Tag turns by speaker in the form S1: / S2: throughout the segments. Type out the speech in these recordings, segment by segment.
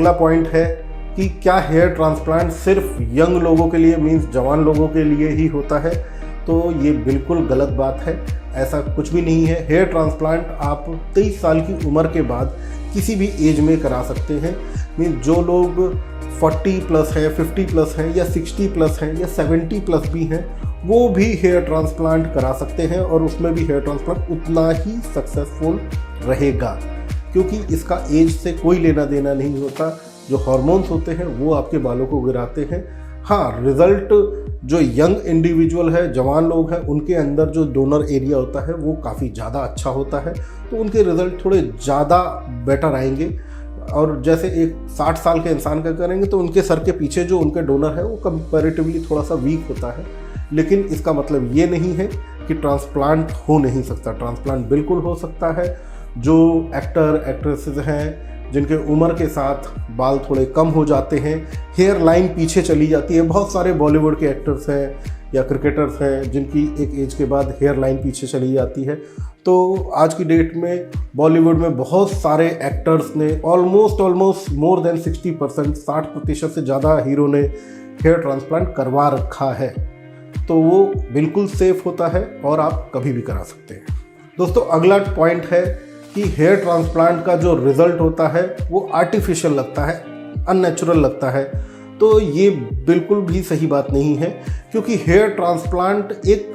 S1: अगला पॉइंट है कि क्या हेयर ट्रांसप्लांट सिर्फ यंग लोगों के लिए मीन्स जवान लोगों के लिए ही होता है? तो ये बिल्कुल गलत बात है, ऐसा कुछ भी नहीं है। हेयर ट्रांसप्लांट आप 23 साल की उम्र के बाद किसी भी एज में करा सकते हैं। मीन्स जो लोग 40 प्लस है, 50 प्लस हैं या 60 प्लस हैं या 70 प्लस भी हैं, वो भी हेयर ट्रांसप्लांट करा सकते हैं और उसमें भी हेयर ट्रांसप्लांट उतना ही सक्सेसफुल रहेगा, क्योंकि इसका एज से कोई लेना देना नहीं होता। जो हार्मोन्स होते हैं वो आपके बालों को गिराते हैं। हाँ, रिज़ल्ट जो यंग इंडिविजुअल है, जवान लोग हैं, उनके अंदर जो डोनर एरिया होता है वो काफ़ी ज़्यादा अच्छा होता है, तो उनके रिज़ल्ट थोड़े ज़्यादा बेटर आएंगे। और जैसे एक 60 साल के इंसान का करेंगे तो उनके सर के पीछे जो उनके डोनर है वो कंपैरेटिवली थोड़ा सा वीक होता है। लेकिन इसका मतलब ये नहीं है कि ट्रांसप्लांट हो नहीं सकता। ट्रांसप्लांट बिल्कुल हो सकता है। जो एक्टर एक्ट्रेसेस हैं जिनके उम्र के साथ बाल थोड़े कम हो जाते हैं, हेयर लाइन पीछे चली जाती है, बहुत सारे बॉलीवुड के एक्टर्स हैं या क्रिकेटर्स हैं जिनकी एक एज के बाद हेयर लाइन पीछे चली जाती है। तो आज की डेट में बॉलीवुड में बहुत सारे एक्टर्स ने ऑलमोस्ट मोर देन 60%, 60% से ज़्यादा हीरो ने हेयर ट्रांसप्लांट करवा रखा है। तो वो बिल्कुल सेफ होता है और आप कभी भी करा सकते हैं। दोस्तों, अगला पॉइंट है कि हेयर ट्रांसप्लांट का जो रिज़ल्ट होता है वो आर्टिफिशियल लगता है, अननेचुरल लगता है। तो ये बिल्कुल भी सही बात नहीं है, क्योंकि हेयर ट्रांसप्लांट एक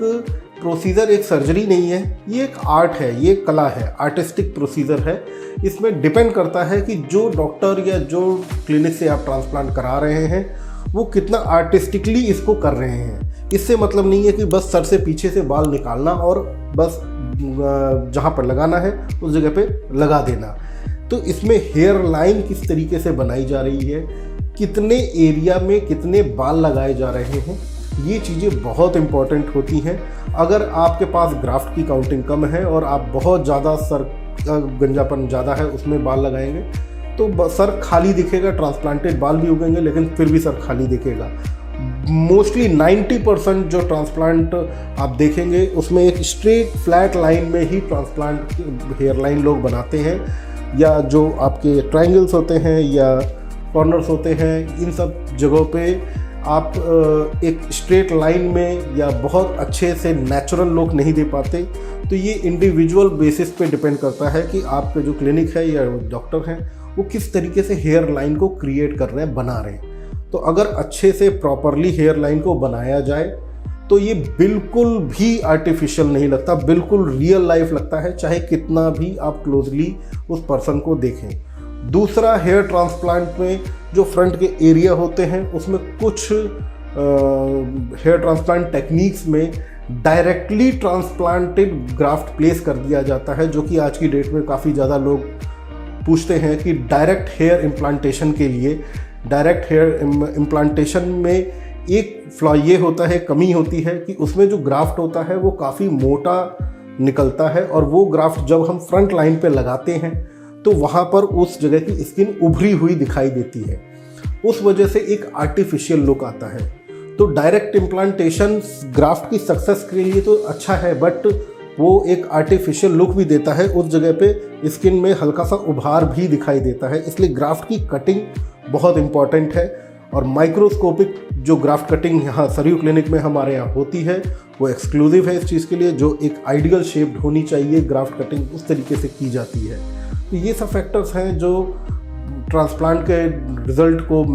S1: प्रोसीजर, एक सर्जरी नहीं है, ये एक आर्ट है, ये कला है, आर्टिस्टिक प्रोसीजर है। इसमें डिपेंड करता है कि जो डॉक्टर या जो क्लिनिक से आप ट्रांसप्लांट करा रहे हैं वो कितना आर्टिस्टिकली इसको कर रहे हैं। इससे मतलब नहीं है कि बस सर से पीछे से बाल निकालना और बस जहाँ पर लगाना है उस जगह पे लगा देना। तो इसमें हेयर लाइन किस तरीके से बनाई जा रही है, कितने एरिया में कितने बाल लगाए जा रहे हैं, ये चीज़ें बहुत इम्पॉर्टेंट होती हैं। अगर आपके पास ग्राफ्ट की काउंटिंग कम है और आप बहुत ज़्यादा सर का गंजापन ज़्यादा है उसमें बाल लगाएंगे तो सर खाली दिखेगा, ट्रांसप्लांटेड बाल भी उगेंगे लेकिन फिर भी सर खाली दिखेगा। मोस्टली 90% जो ट्रांसप्लांट आप देखेंगे उसमें एक स्ट्रेट फ्लैट लाइन में ही ट्रांसप्लांट हेयर लाइन लोग बनाते हैं, या जो आपके ट्रायंगल्स होते हैं या कॉर्नर्स होते हैं, इन सब जगहों पे आप एक स्ट्रेट लाइन में या बहुत अच्छे से नेचुरल लुक नहीं दे पाते। तो ये इंडिविजुअल बेसिस पे डिपेंड करता है कि आपके जो क्लिनिक है या डॉक्टर हैं वो किस तरीके से हेयर लाइन को क्रिएट कर रहे हैं, बना रहे हैं। तो अगर अच्छे से प्रॉपरली हेयर लाइन को बनाया जाए तो ये बिल्कुल भी आर्टिफिशियल नहीं लगता, बिल्कुल रियल लाइफ लगता है, चाहे कितना भी आप क्लोजली उस पर्सन को देखें। दूसरा, हेयर ट्रांसप्लांट में जो फ्रंट के एरिया होते हैं उसमें कुछ हेयर ट्रांसप्लांट टेक्निक्स में डायरेक्टली ट्रांसप्लांटेड ग्राफ्ट प्लेस कर दिया जाता है, जो कि आज की डेट में काफ़ी ज़्यादा लोग पूछते हैं कि डायरेक्ट हेयर इम्प्लांटेशन के लिए, डायरेक्ट हेयर इम्प्लांटेशन में एक फ्लॉ ये होता है, कमी होती है कि उसमें जो ग्राफ्ट होता है वो काफ़ी मोटा निकलता है और वो ग्राफ्ट जब हम फ्रंट लाइन पे लगाते हैं तो वहाँ पर उस जगह की स्किन उभरी हुई दिखाई देती है, उस वजह से एक आर्टिफिशियल लुक आता है। तो डायरेक्ट इम्प्लांटेशन ग्राफ्ट की सक्सेस के लिए तो अच्छा है, बट वो एक आर्टिफिशियल लुक भी देता है, उस जगह पे स्किन में हल्का सा उभार भी दिखाई देता है। इसलिए ग्राफ्ट की कटिंग बहुत इम्पॉर्टेंट है और माइक्रोस्कोपिक जो ग्राफ्ट कटिंग यहाँ सरयू क्लिनिक में हमारे यहाँ होती है वो एक्सक्लूसिव है इस चीज़ के लिए। जो एक आइडियल शेप्ड होनी चाहिए ग्राफ्ट कटिंग, उस तरीके से की जाती है। तो ये सब फैक्टर्स हैं जो ट्रांसप्लांट के रिज़ल्ट को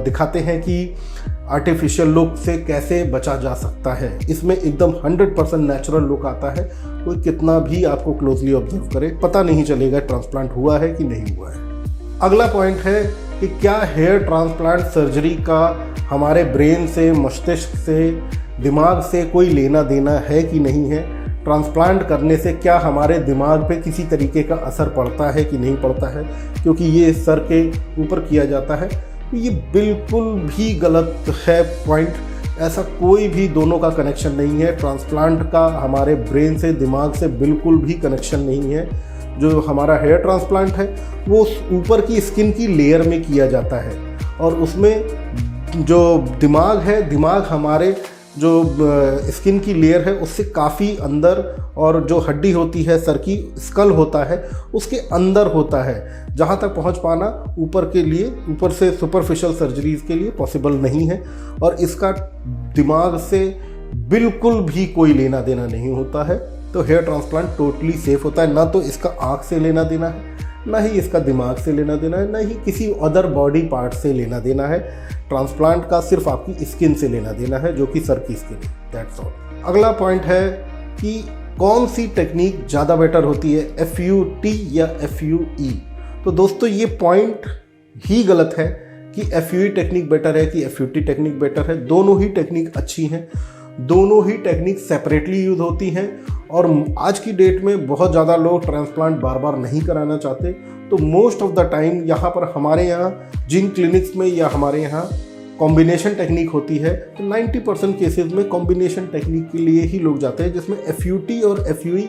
S1: दिखाते हैं कि आर्टिफिशियल लुक से कैसे बचा जा सकता है। इसमें एकदम 100% नेचुरल लुक आता है, कोई कितना भी आपको क्लोजली ऑब्जर्व करे पता नहीं चलेगा ट्रांसप्लांट हुआ है कि नहीं हुआ है। अगला पॉइंट है कि क्या हेयर ट्रांसप्लांट सर्जरी का हमारे ब्रेन से, मस्तिष्क से, दिमाग से कोई लेना देना है कि नहीं है। ट्रांसप्लांट करने से क्या हमारे दिमाग पे किसी तरीके का असर पड़ता है कि नहीं पड़ता है, क्योंकि ये सर के ऊपर किया जाता है। ये बिल्कुल भी गलत है पॉइंट। ऐसा कोई भी दोनों का कनेक्शन नहीं है। ट्रांसप्लांट का हमारे ब्रेन से, दिमाग से बिल्कुल भी कनेक्शन नहीं है। जो हमारा हेयर ट्रांसप्लांट है वो ऊपर की स्किन की लेयर में किया जाता है और उसमें जो दिमाग है, दिमाग हमारे जो स्किन की लेयर है उससे काफ़ी अंदर, और जो हड्डी होती है सर की, स्कल होता है, उसके अंदर होता है। जहाँ तक पहुँच पाना ऊपर से सुपरफिशियल सर्जरीज के लिए पॉसिबल नहीं है, और इसका दिमाग से बिल्कुल भी कोई लेना देना नहीं होता है। तो हेयर ट्रांसप्लांट टोटली सेफ होता है। ना तो इसका आँख से लेना देना है, ना ही इसका दिमाग से लेना देना है, ना ही किसी अदर बॉडी पार्ट से लेना देना है। ट्रांसप्लांट का सिर्फ आपकी स्किन से लेना देना है, जो कि सर की स्किन है। That's all. अगला पॉइंट है कि कौन सी टेक्निक ज़्यादा बेटर होती है, FUT या FUE। तो दोस्तों ये पॉइंट ही गलत है कि FUE टेक्निक बेटर है कि FUT टेक्निक बेटर है। दोनों ही टेक्निक अच्छी हैं, दोनों ही टेक्निक सेपरेटली यूज़ होती हैं। और आज की डेट में बहुत ज़्यादा लोग ट्रांसप्लांट बार बार नहीं कराना चाहते। तो मोस्ट ऑफ द टाइम यहाँ पर हमारे यहाँ जिन क्लिनिक्स में या हमारे यहाँ कॉम्बिनेशन टेक्निक होती है, तो 90% केसेस में कॉम्बिनेशन टेक्निक के लिए ही लोग जाते हैं, जिसमें FUT और FUE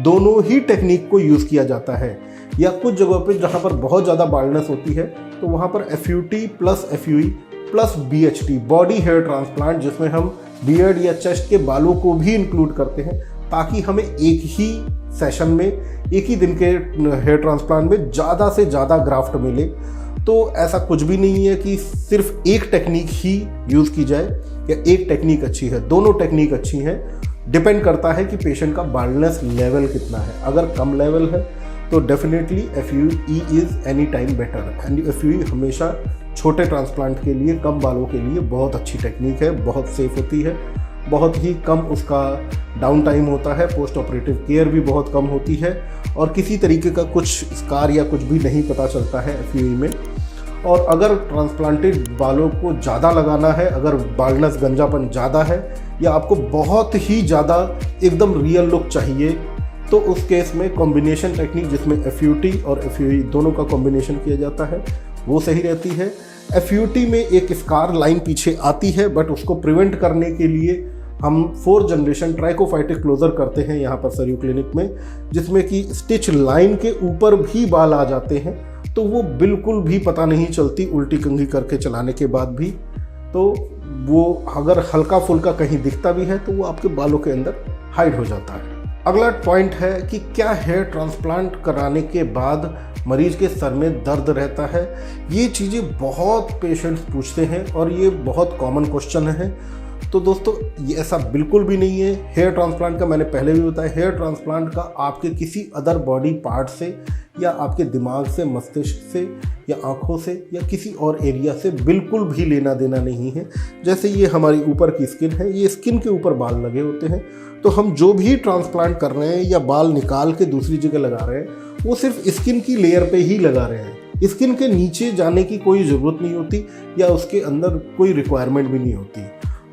S1: दोनों ही टेक्निक को यूज़ किया जाता है। या कुछ जगहों पे जहाँ पर बहुत ज़्यादा बाल्डनेस होती है, तो वहाँ पर FUT plus FUE plus BHT, body hair transplant, जिसमें हम बियर्ड या चेस्ट के बालों को भी इंक्लूड करते हैं, ताकि हमें एक ही सेशन में, एक ही दिन के हेयर ट्रांसप्लांट में ज़्यादा से ज़्यादा ग्राफ्ट मिले। तो ऐसा कुछ भी नहीं है कि सिर्फ एक टेक्निक ही यूज़ की जाए या एक टेक्निक अच्छी है। दोनों टेक्निक अच्छी हैं, डिपेंड करता है कि पेशेंट का बाल्डनेस लेवल कितना है। अगर कम लेवल है तो definitely FUE is any time better. And FUE हमेशा छोटे ट्रांसप्लांट के लिए, कम बालों के लिए बहुत अच्छी टेक्निक है, बहुत सेफ होती है, बहुत ही कम उसका डाउन टाइम होता है, पोस्ट ऑपरेटिव केयर भी बहुत कम होती है, और किसी तरीके का कुछ स्कार या कुछ भी नहीं पता चलता है FUE में। और अगर ट्रांसप्लांटेड बालों को ज़्यादा लगाना है, अगर बाल्डनेस गंजापन ज़्यादा है, या आपको बहुत ही ज़्यादा एकदम रियल लुक चाहिए, तो उस केस में कॉम्बिनेशन टेक्निक, जिसमें FUT और FUE दोनों का कॉम्बिनेशन किया जाता है, वो सही रहती है। FUT में एक स्कार लाइन पीछे आती है, बट उसको प्रिवेंट करने के लिए हम 4th जनरेशन ट्राइकोफाइटिक क्लोजर करते हैं यहाँ पर सरयू क्लिनिक में, जिसमें कि स्टिच लाइन के ऊपर भी बाल आ जाते हैं, तो वो बिल्कुल भी पता नहीं चलती उल्टी कंघी करके चलाने के बाद भी। तो वो अगर हल्का फुल्का कहीं दिखता भी है तो वो आपके बालों के अंदर हाइड हो जाता है। अगला पॉइंट है कि क्या हेयर ट्रांसप्लांट कराने के बाद मरीज के सर में दर्द रहता है। ये चीज़ें बहुत पेशेंट्स पूछते हैं और ये बहुत कॉमन क्वेश्चन है। तो दोस्तों ये ऐसा बिल्कुल भी नहीं है। हेयर ट्रांसप्लांट का मैंने पहले भी बताया, हेयर ट्रांसप्लांट का आपके किसी अदर बॉडी पार्ट से या आपके दिमाग से, मस्तिष्क से या आँखों से या किसी और एरिया से बिल्कुल भी लेना देना नहीं है। जैसे ये हमारी ऊपर की स्किन है, ये स्किन के ऊपर बाल लगे होते हैं, तो हम जो भी ट्रांसप्लांट कर रहे हैं या बाल निकाल के दूसरी जगह लगा रहे हैं, वो सिर्फ स्किन की लेयर पे ही लगा रहे हैं। स्किन के नीचे जाने की कोई ज़रूरत नहीं होती या उसके अंदर कोई रिक्वायरमेंट भी नहीं होती।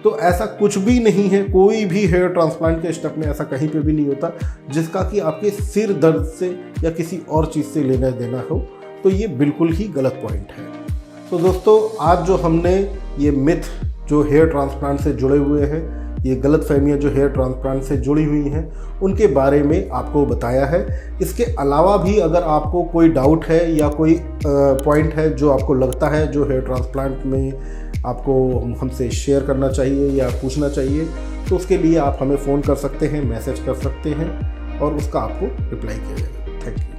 S1: तो ऐसा कुछ भी नहीं है, कोई भी हेयर ट्रांसप्लांट के स्टेप में ऐसा कहीं पे भी नहीं होता जिसका कि आपके सिर दर्द से या किसी और चीज़ से लेना देना हो। तो ये बिल्कुल ही गलत पॉइंट है। तो दोस्तों आज जो हमने ये मिथ जो हेयर ट्रांसप्लांट से जुड़े हुए हैं, ये गलत फहमियाँ जो हेयर ट्रांसप्लांट से जुड़ी हुई हैं, उनके बारे में आपको बताया है। इसके अलावा भी अगर आपको कोई डाउट है या कोई पॉइंट है जो आपको लगता है जो हेयर ट्रांसप्लांट में आपको हमसे शेयर करना चाहिए या पूछना चाहिए, तो उसके लिए आप हमें फ़ोन कर सकते हैं, मैसेज कर सकते हैं और उसका आपको रिप्लाई किया जाएगा। Thank you.